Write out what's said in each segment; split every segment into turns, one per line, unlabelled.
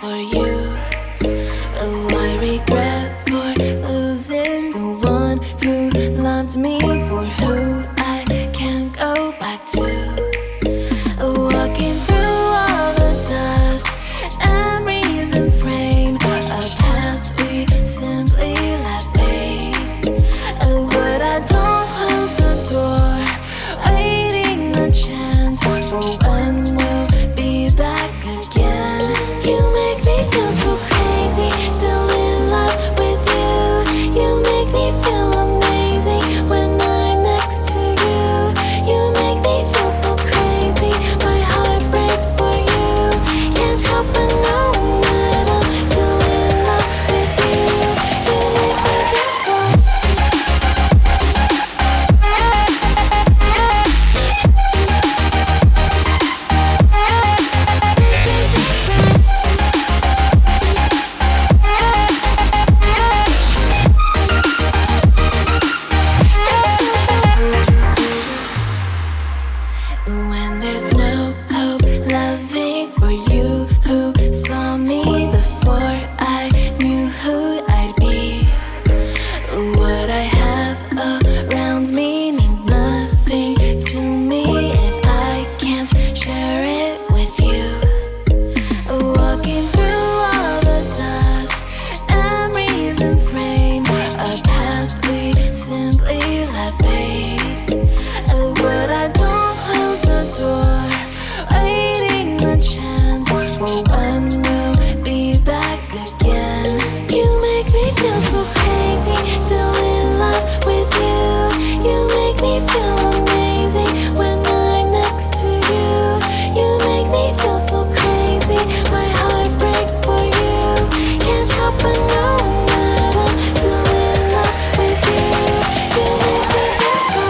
for you. Oh, I regret for losing the one who loved me, for who I can't go back to. Walking through all the dust, memories and frame, a past we simply let fade. Oh, but I don't close the door, waiting a chance for when we'll be back again. You make me feel so crazy, still in love with you. You make me feel amazing when I'm next to you. You make me feel so crazy, my heart breaks for you. Can't help but knowing that I'm still in love with you. You make me feel so. When there's no hope, loving for you who saw me before I knew who I'd be. What I have around me means nothing to me if I can't share it with you. Walking through all the dust, memories and frame, a past we simply let fade. But I don't close the door, waiting a chance for when we'll be back again. You make me feel so crazy, still in love with you. You make me feel amazing when I'm next to you. You make me feel so crazy, my heart breaks for you. Can't help but knowing that I'm still in love with you. You make me feel so.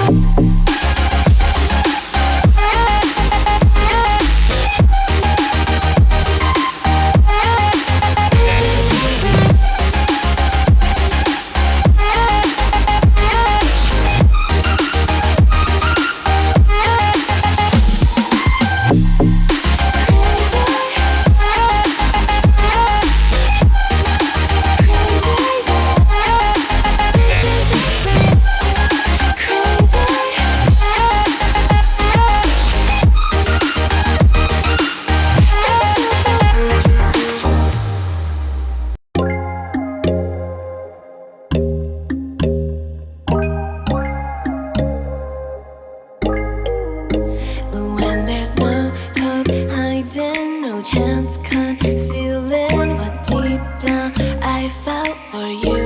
When there's no hope hiding, no chance concealing what deep down I felt for you.